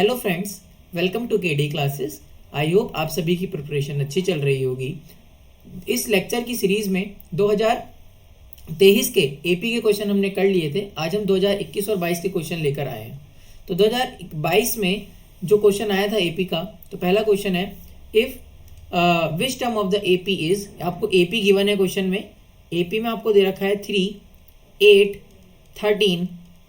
Hello friends, welcome to KD classes. I hope आप सभी की प्रिपरेशन अच्छी चल रही होगी। इस लेक्चर की सीरीज में 2023 के एपी के क्वेश्चन हमने कर लिए थे। आज हम 2021 और 22 के क्वेश्चन लेकर आए हैं। तो 2022 में जो क्वेश्चन आया था एपी का, तो पहला क्वेश्चन है if which term of the AP is. आपको एपी गिवन है क्वेश्चन में। एपी में आपको दे रखा है 3, 8, 13,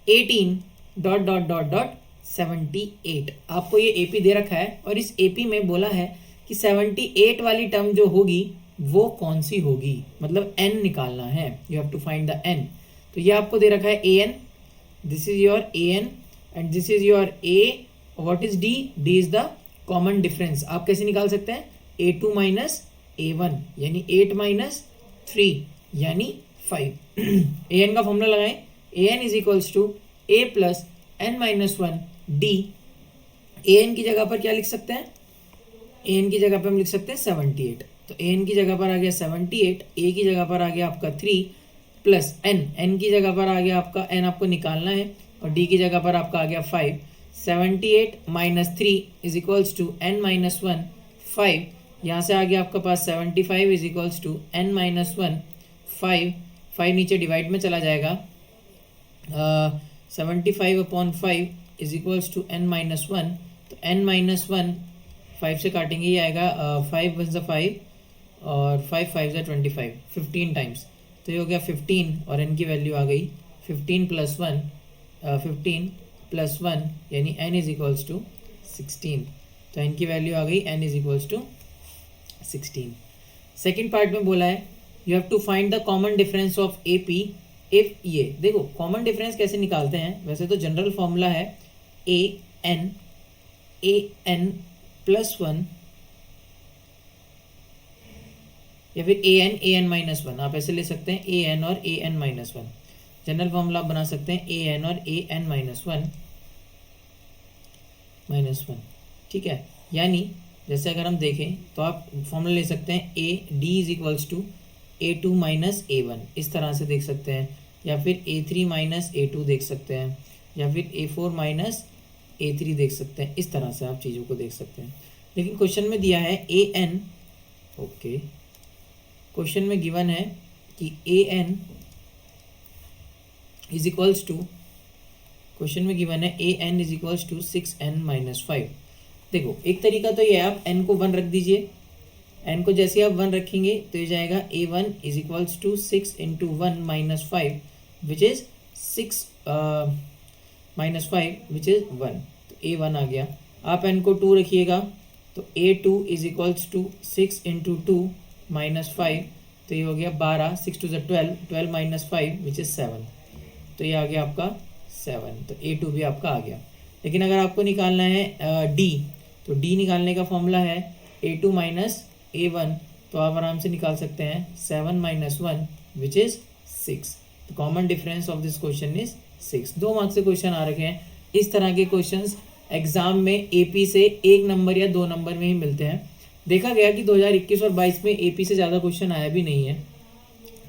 18 डॉट डॉट डॉट डॉट 78। आपको ये एपी दे रखा है और इस एपी में बोला है कि 78 वाली टर्म जो होगी वो कौन सी होगी, मतलब एन निकालना है। You have to find the n. तो ये आपको दे रखा है a n, this is your a n and this is your a. What is d? D is the common difference. आप कैसे निकाल सकते हैं? A2 माइनस A1 यानी 8 माइनस 3 यानी 5। ए एन का फॉर्मूला लगाएं। A n is equals to a plus n minus 1 d. A n की जगह पर क्या लिख सकते हैं? ए एन की जगह पर हम लिख सकते हैं 78। तो ए एन की जगह पर आ गया 78, ए की जगह पर आ गया आपका 3 प्लस एन, एन की जगह पर आ गया आपका एन, आपको निकालना है, और डी की जगह पर आपका आ गया 5। 78 minus 3 is equals to n minus 1 5। यहाँ से आ गया आपका पास 75 is equals to n minus 1 5। 5 नीचे डिवाइड में चला जाएगा। 75 upon 5 is equals to n minus 1। तो एन माइनस 1 5 से काटेंगे, ये आएगा 5 वन ज़ा 5 और 5 5 ज़ा 25, 15 टाइम्स। तो ये हो गया 15 और एन की वैल्यू आ गई 15 प्लस 1, 15 प्लस 1 यानी एन इज इक्वल्स टू 16। तो एन की वैल्यू आ गई, n is equals to 16। Second part में बोला है you have to find the common difference of AP if इफ। ये देखो कॉमन डिफरेंस कैसे निकालते हैं। वैसे तो जनरल फॉर्मूला है ए एन प्लस 1 या फिर ए एन माइनस 1। आप ऐसे ले सकते हैं ए एन और A N minus 1। General formula आप बना सकते हैं ए एन और ए एन माइनस 1 ठीक है। यानी जैसे अगर हम देखें तो आप फॉर्मूला ले सकते हैं a d is equals to A2 minus A1, इस तरह से देख सकते हैं, या फिर A3 माइनस A2 देख सकते हैं, या फिर A4 माइनस A3 देख सकते हैं। इस तरह से आप चीज़ों को देख सकते हैं। लेकिन क्वेश्चन में दिया है AN। ओके, क्वेश्चन में गिवन है कि AN is equals to, question में गिवन है AN is equals to 6n minus 5। देखो एक तरीका तो ये है, आप n को 1 रख दीजिए। n को जैसे आप 1 रखेंगे तो ये जाएगा A1 is equals to 6 into 1 minus 5 which is 6 minus 5 which is 1। तो A1 आ गया। आप n को 2 रखिएगा तो A2 is equals to 6 into 2 minus 5। तो ये हो गया 12, 6 टू 12, 12 माइनस 5 विच इज़ 7। तो ये आ गया आपका 7। तो A2 भी आपका आ गया। लेकिन अगर आपको निकालना है D, तो D निकालने का फॉर्मूला है A2 माइनस A1। तो आप आराम से निकाल सकते हैं 7 माइनस 1 विच इज़ 6। तो common difference of this question is 6। 2 marks से क्वेश्चन आ रखे हैं। इस तरह के क्वेश्चंस एग्जाम में एपी से 1 नंबर या 2 नंबर में ही मिलते हैं। देखा गया कि 2021 और 22 में एपी से ज़्यादा क्वेश्चन आया भी नहीं है।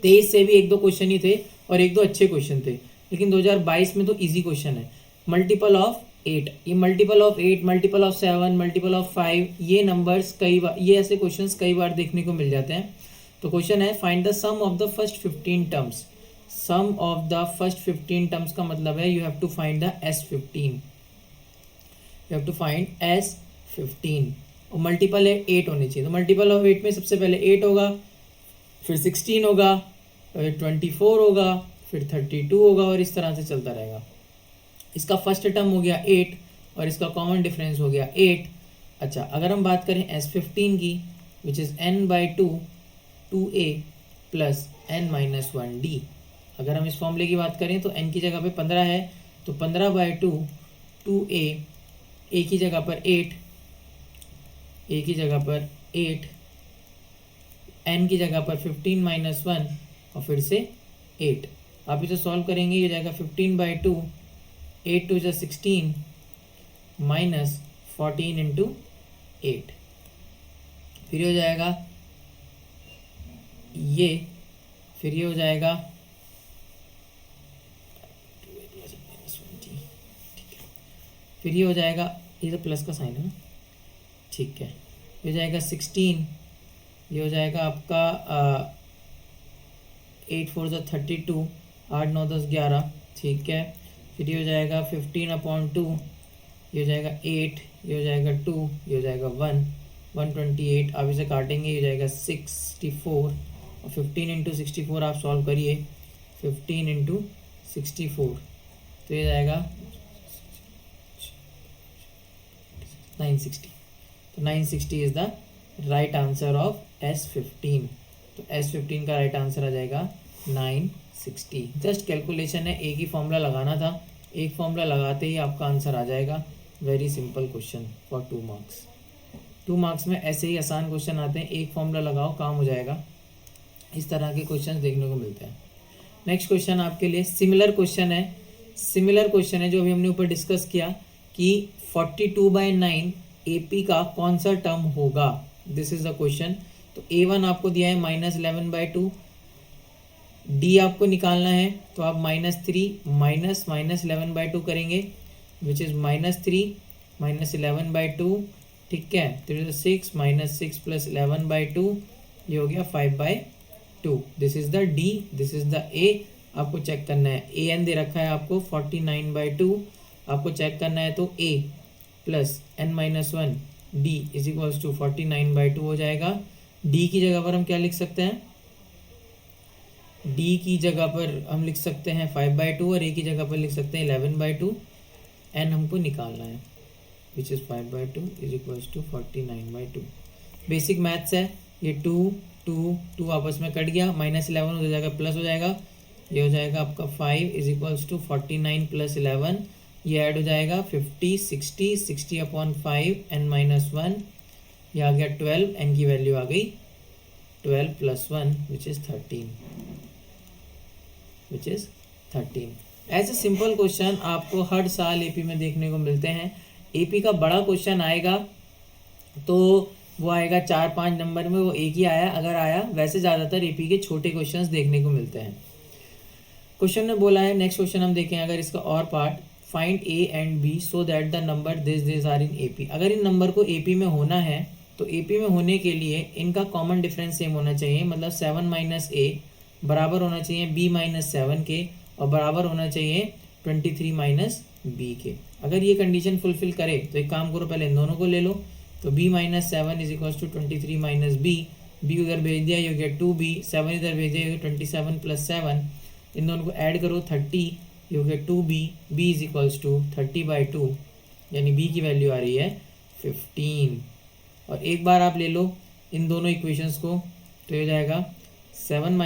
23 से भी 1-2 क्वेश्चन ही थे और 1-2 अच्छे क्वेश्चन थे। लेकिन 2022 में तो ईजी क्वेश्चन है। मल्टीपल ऑफ 8, ये multiple of 8, multiple of 7, multiple of 5, ये नंबर्स कई बार, ये ऐसे क्वेश्चंस कई बार देखने को मिल जाते हैं। तो क्वेश्चन है find the sum of the first 15 terms. Sum of the first 15 terms का मतलब है you have to find the S15। You have to find S15 और मल्टीपल है 8 होनी चाहिए। तो मल्टीपल ऑफ 8 में सबसे पहले 8 होगा, फिर 16 होगा, फिर 24 होगा, फिर 32 होगा और इस तरह से चलता रहेगा। इसका फर्स्ट टर्म हो गया 8 और इसका कॉमन डिफरेंस हो गया 8। अच्छा, अगर हम बात करें S15 की which is n/2 2a plus n minus 1d। अगर हम इस फॉर्मूले की बात करें तो n की जगह पे 15 है, तो 15/2 2a, a की जगह पर 8, a की जगह पर 8, n की जगह पर 15 माइनस 1 और फिर से 8। आप इसे सॉल्व करेंगे, ये जाएगा 15/2, 8 टू 16 माइनस 14 इंटू 8। फिर हो जाएगा ये, फिर ये हो जाएगा फिर ये हो जाएगा ये तो प्लस का साइन है ना, ठीक है। ये हो जाएगा 16, ये हो जाएगा आपका 8 4 32, 8 9 10 11, ठीक है। फिर ये हो जाएगा 15/2, ये हो जाएगा 8, ये हो जाएगा 2, ये हो जाएगा 1, 128। आप इसे काटेंगे, ये हो जाएगा 64, और 15 इंटू 64 आप सॉल्व करिए, 15 इंटू 64 तो ये जाएगा 960। तो 960 is the right answer of S15। तो S15 का राइट आंसर आ जाएगा 960। जस्ट कैलकुलेशन है, एक ही फॉर्मूला लगाना था, एक फॉर्मूला लगाते ही आपका आंसर आ जाएगा। Very simple question for 2 marks. 2 marks में ऐसे ही आसान क्वेश्चन आते हैं, एक फॉर्मूला लगाओ काम हो जाएगा। इस तरह के क्वेश्चन देखने को मिलते हैं। नेक्स्ट क्वेश्चन आपके लिए सिमिलर क्वेश्चन है, जो अभी हमने ऊपर डिस्कस किया कि 42/9 AP का कौन सा टर्म होगा, दिस इज द क्वेश्चन। तो A1 आपको दिया है -11/2, D आपको निकालना है, तो आप -3 माइनस -11/2 करेंगे, विच इज -3 माइनस 11/2, ठीक है। तो 6 -6 + 11/2, ये हो गया 5/2। This is the D, this is the A। आपको चेक करना है, AN दे रखा है आपको 49/2, आपको चेक करना है, तो A + n-1 D = 49/2 हो जाएगा। D की जगह पर हम क्या लिख सकते हैं, D की जगह पर हम लिख सकते हैं 5/2, और A की जगह पर लिख सकते हैं 11/2। n हमको निकालना है, विच इज़ 5/2 = 49/2। बेसिक मैथ्स है ये। 2 2 2 आपस में कट गया, -11 हो जाएगा प्लस हो जाएगा, ये हो जाएगा आपका 5 = 49 + 11, ये ऐड हो जाएगा 50 60 60/5 n-1, ये आ गया 12, n की वैल्यू आ गई 12 + 1 विच इज़ 13। ऐसे सिंपल क्वेश्चन आपको हर साल एपी में देखने को मिलते हैं। एपी का बड़ा क्वेश्चन आएगा तो वो आएगा 4-5 नंबर में, वो एक ही आया अगर आया, वैसे ज़्यादातर एपी के छोटे क्वेश्चंस देखने को मिलते हैं। क्वेश्चन में बोला है, नेक्स्ट क्वेश्चन हम देखें अगर इसका और part, find A and B so that the number this are in AP. अगर इन नंबर को एपी में होना है तो एपी में होने के लिए इनका कॉमन डिफरेंस सेम होना चाहिए, मतलब 7 - A बराबर होना चाहिए B - 7 के, और बराबर होना चाहिए 23 - B के। अगर ये कंडीशन फुलफिल करे तो एक काम करो, पहले इन दोनों को ले लो। तो B - 7 = 23 - B, B उधर भेज दिया, ये हो गया 2B, 7 इधर भेज दिया, 27 + 7, इन दोनों को ऐड करो 30, ये हो गया 2B, B = 30/2, यानी B की वैल्यू आ रही है 15। और एक बार आप ले लो इन दोनों इक्वेशंस को, तो ये हो जाएगा 7 - A =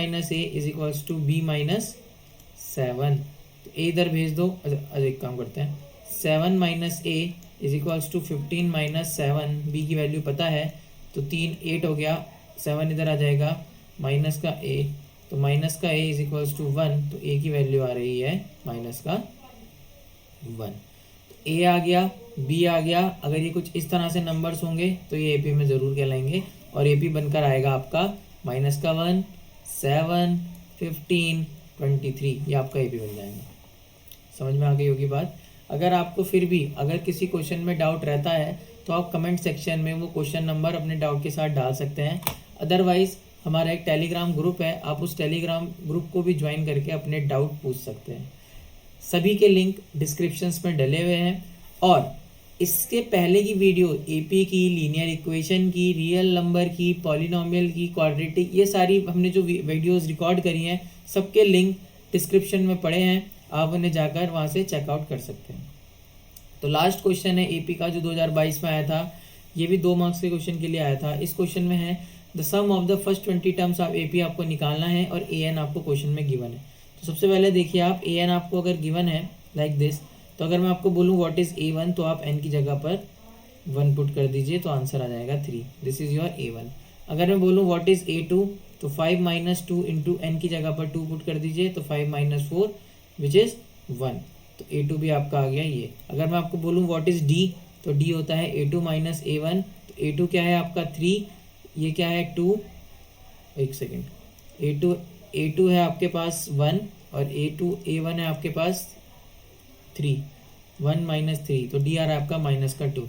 B - 7, तो A इधर भेज दो। अच्छा एक काम करते हैं, 7 - A = 15 - 7, B की वैल्यू पता है, तो 3 8 हो गया, 7 इधर आ जाएगा, माइनस का A, तो माइनस का A = 1, तो A की वैल्यू आ रही है -1। A आ गया, B आ गया। अगर ये कुछ इस तरह से नंबर्स होंगे तो ये AP में ज़रूर कहलाएंगे, और AP बनकर आएगा आपका -1 7 15 23, ये आपका AP बन जाएगा। समझ में आ गई होगी बात। अगर आपको फिर भी अगर किसी क्वेश्चन में डाउट रहता है तो आप कमेंट सेक्शन में वो क्वेश्चन नंबर अपने डाउट के साथ डाल सकते हैं। अदरवाइज़ हमारा एक टेलीग्राम ग्रुप है, आप उस टेलीग्राम ग्रुप को भी ज्वाइन करके अपने डाउट पूछ सकते हैं। सभी के लिंक डिस्क्रिप्शंस में डले हुए हैं। और इसके पहले की वीडियो एपी की, लीनियर इक्वेशन की, रियल नंबर की, पॉलिनोमियल की, क्वाड्रेटिक, ये सारी हमने जो वीडियोस रिकॉर्ड करी हैं सबके लिंक डिस्क्रिप्शन में पड़े हैं, आप उन्हें जाकर वहाँ से चेकआउट कर सकते हैं। तो लास्ट क्वेश्चन है एपी का जो 2022 में आया था, ये भी 2 मार्क्स के क्वेश्चन के लिए आया था। इस क्वेश्चन में है the sum of the first 20 terms of AP आपको निकालना है, और AN आपको क्वेश्चन में गिवन है। तो सबसे पहले देखिए आप, AN आपको अगर गिवन है लाइक दिस, तो अगर मैं आपको बोलूँ व्हाट इज़ A1, तो आप n की जगह पर 1 पुट कर दीजिए, तो आंसर आ जाएगा 3। This is your A1। अगर मैं बोलूँ व्हाट इज़ A2, तो 5 - 2 इंटू n की जगह पर 2 पुट कर दीजिए, तो 5 - 4 विच इज़ 1, तो A2 भी आपका आ गया ये। अगर मैं आपको बोलूँ व्हाट इज़ D, तो D होता है A2 - A1, तो A2 क्या है आपका 3, ये क्या है 2, एक सेकेंड, A2 है आपके पास 1, और A1 है आपके पास 3, 1 माइनस 3, तो डी आ रहा है आपका -2।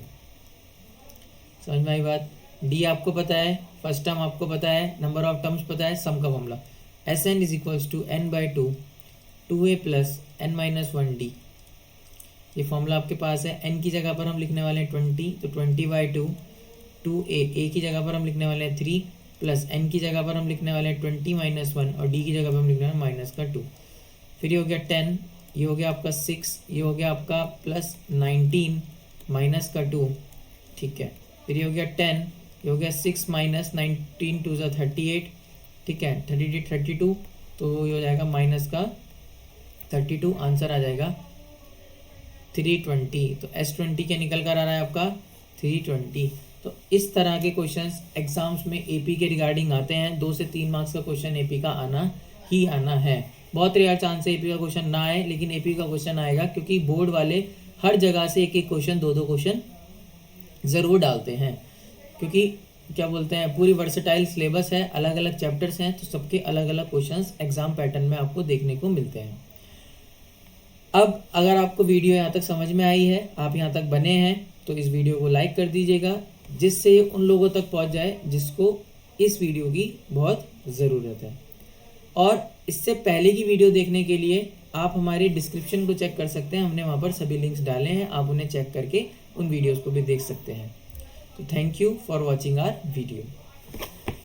समझ में आई बात। डी आपको पता है, फर्स्ट टर्म आपको पता है, नंबर ऑफ टर्म्स पता है, सम का formula Sn is equals to n/2 2a plus n-1d। ये फॉर्मूला आपके पास है। n की जगह पर हम लिखने वाले हैं 20, तो 20/2 2a की जगह पर हम लिखने वाले हैं 3 प्लस n की जगह पर हम लिखने वाले हैं 20-1 और d की जगह पर हम लिखने वाले हैं -2। फिर ये हो गया 10, ये हो गया आपका 6, ये हो गया आपका प्लस 19 -2, ठीक है। फिर ये हो गया 10, ये हो गया 6 माइनस 19 2 ज़ा 38, ठीक है। 32, तो ये हो जाएगा -32, आंसर आ जाएगा 320। तो S20 क्या निकल कर आ रहा है आपका 320। तो इस तरह के क्वेश्चंस एग्जाम्स में एपी के रिगार्डिंग आते हैं। 2 से 3 मार्क्स का क्वेश्चन एपी का आना ही आना है। बहुत रेयर चांस है एपी का क्वेश्चन ना आए, लेकिन एपी का क्वेश्चन आएगा, क्योंकि बोर्ड वाले हर जगह से एक एक क्वेश्चन 2-2 क्वेश्चन ज़रूर डालते हैं, क्योंकि क्या बोलते हैं पूरी वर्सेटाइल सिलेबस है, अलग अलग चैप्टर्स हैं, तो सबके अलग अलग क्वेश्चंस एग्जाम पैटर्न में आपको देखने को मिलते हैं। अब अगर आपको वीडियो यहाँ तक समझ में आई है, आप यहाँ तक बने हैं, तो इस वीडियो को लाइक कर दीजिएगा, जिससे उन लोगों तक पहुँच जाए जिसको इस वीडियो की बहुत ज़रूरत है। और इससे पहले की वीडियो देखने के लिए आप हमारे डिस्क्रिप्शन को चेक कर सकते हैं, हमने वहाँ पर सभी लिंक्स डाले हैं, आप उन्हें चेक करके उन वीडियोज़ को भी देख सकते हैं। तो thank you for watching our video.